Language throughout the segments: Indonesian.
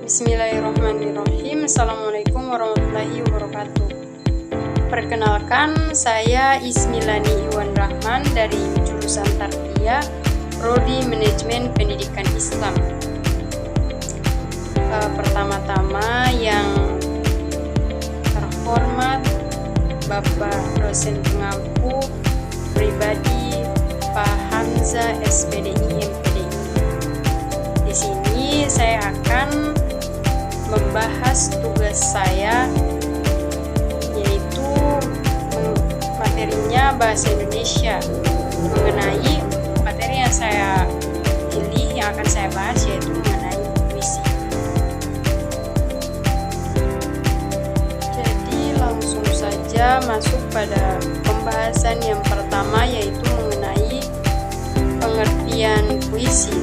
Bismillahirrahmanirrahim. Assalamualaikum warahmatullahi wabarakatuh. Perkenalkan, saya Ismilani Iwan Rahman dari jurusan Tarbiyah, Prodi Manajemen Pendidikan Islam. Pertama-tama yang terhormat Bapak dosen pengampu pribadi Pak Hamzah SPDI MPDI. Di sini saya akan membahas tugas saya, yaitu materinya bahasa Indonesia, mengenai materi yang saya pilih yang akan saya bahas, yaitu mengenai puisi. Jadi langsung saja masuk pada pembahasan yang pertama, yaitu mengenai pengertian puisi.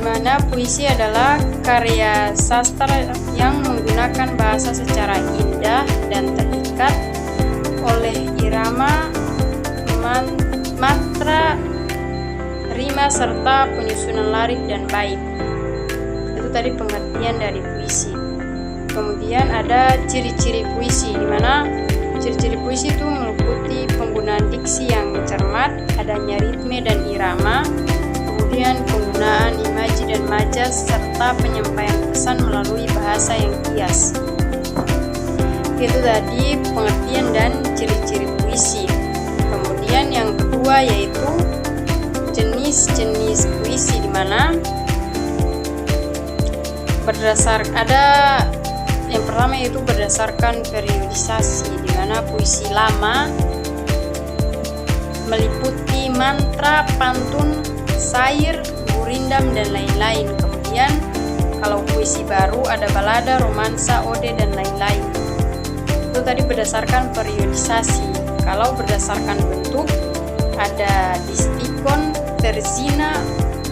Mana puisi adalah karya sastra yang menggunakan bahasa secara indah dan terikat oleh irama, matra, rima, serta penyusunan lirik dan bait. Itu tadi pengertian dari puisi. Kemudian ada ciri-ciri puisi, di mana ciri-ciri puisi itu meliputi penggunaan diksi yang cermat, adanya ritme dan irama, kemudian penggunaan imaji dan majas, serta penyampaian pesan melalui bahasa yang kias. Itu tadi pengertian dan ciri-ciri puisi. Kemudian yang kedua yaitu jenis-jenis puisi, di mana yang pertama yaitu berdasarkan periodisasi, di mana puisi lama meliputi mantra, pantun, syair, gurindam, dan lain-lain. Kemudian kalau puisi baru ada balada, romansa, ode, dan lain-lain. Itu tadi berdasarkan periodisasi. Kalau berdasarkan bentuk ada distikon, terzina,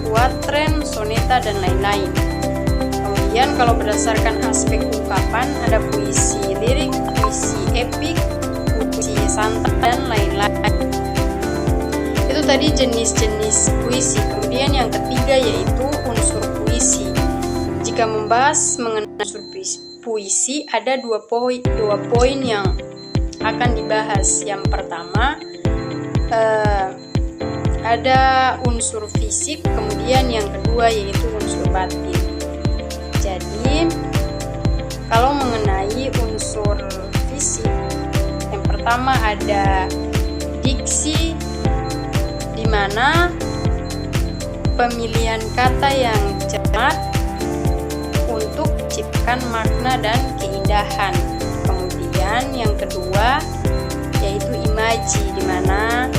quatren, soneta, dan lain-lain. Kemudian kalau berdasarkan aspek ungkapan ada puisi lirik, puisi epik, puisi santai, dan lain-lain. Itu tadi jenis-jenis puisi. Kemudian yang ketiga yaitu unsur puisi. Jika membahas mengenai unsur puisi, ada dua poin yang akan dibahas. Yang pertama ada unsur fisik, kemudian yang kedua yaitu unsur batin. Jadi kalau mengenai unsur fisik, yang pertama ada diksi, di mana pemilihan kata yang cermat untuk menciptakan makna dan keindahan. Kemudian yang kedua yaitu imaji, di mana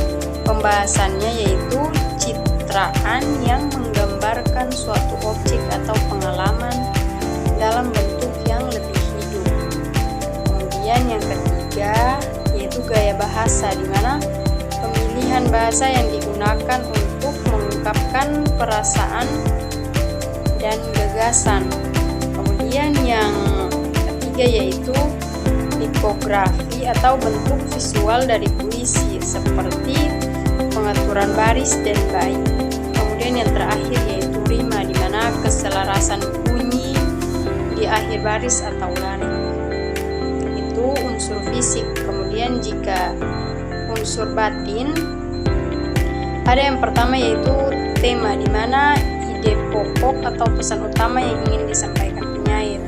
pembahasannya yaitu citraan yang menggambarkan suatu objek atau pengalaman dalam bentuk yang lebih hidup. Kemudian yang ketiga yaitu gaya bahasa, di mana pemilihan bahasa yang digunakan untuk mengungkapkan perasaan dan gagasan. Kemudian yang ketiga yaitu tipografi atau bentuk visual dari puisi, seperti pengaturan baris dan bait. Kemudian yang terakhir yaitu rima, di mana keselarasan bunyi di akhir baris atau lirik. Itu unsur fisik. Kemudian jika unsur batin, ada yang pertama yaitu tema, di mana ide pokok atau pesan utama yang ingin disampaikan penyair.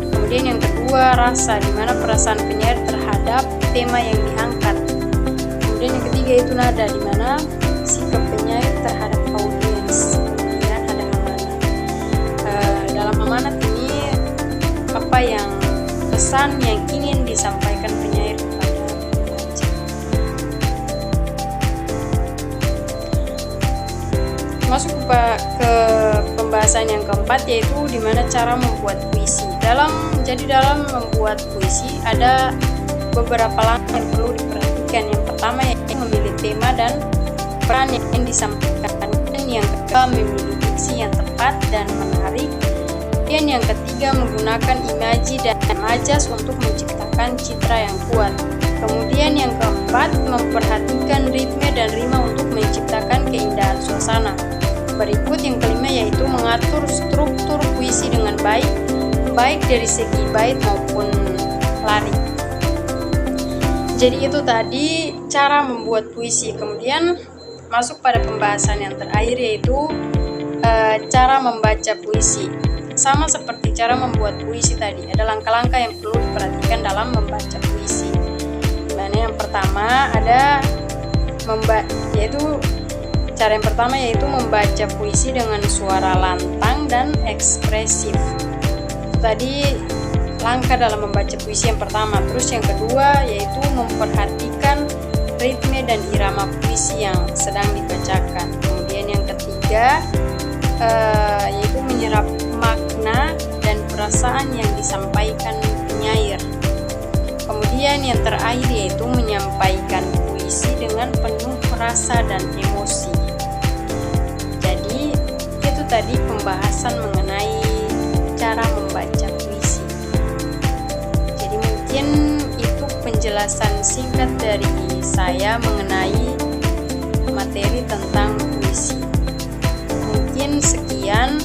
Kemudian yang kedua rasa, di mana perasaan penyair terhadap tema yang diangkat. Kemudian yang ketiga itu nada, di mana sikap penyair terhadap audiens. Kemudian ada amanat. Dalam amanat ini apa yang pesan yang ingin disampaikan penyair kepada pembaca. Masuk ke pembahasan yang keempat, yaitu di mana cara membuat puisi. Dalam membuat puisi ada beberapa langkah yang perlu diperhatikan. Yang pertama yaitu memilih tema dan peran yang ingin disampaikan. Yang kedua memilih diksi yang tepat dan menarik. Dan yang ketiga menggunakan imaji dan majas untuk menciptakan citra yang kuat. Kemudian yang keempat memperhatikan ritme dan rima untuk menciptakan keindahan suasana. Berikut yang kelima yaitu mengatur struktur puisi dengan baik, baik dari segi bait maupun larik. Jadi itu tadi cara membuat puisi. Kemudian masuk pada pembahasan yang terakhir, yaitu cara membaca puisi. Sama seperti cara membuat puisi tadi, ada langkah-langkah yang perlu diperhatikan dalam membaca puisi. Dimana yang pertama cara yang pertama yaitu membaca puisi dengan suara lantang dan ekspresif. Tadi langkah dalam membaca puisi yang pertama. Terus yang kedua yaitu memperhatikan ritme dan irama puisi yang sedang dibacakan. Kemudian yang ketiga yaitu menyerap makna dan perasaan yang disampaikan penyair. Kemudian yang terakhir yaitu menyampaikan puisi dengan penuh rasa dan emosi. Jadi itu tadi pembahasan mengenai cara membaca puisi. Jadi mungkin itu penjelasan singkat dari saya mengenai materi tentang puisi. Mungkin sekian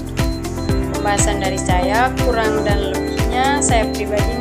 pembahasan dari saya, kurang dan lebihnya saya pribadi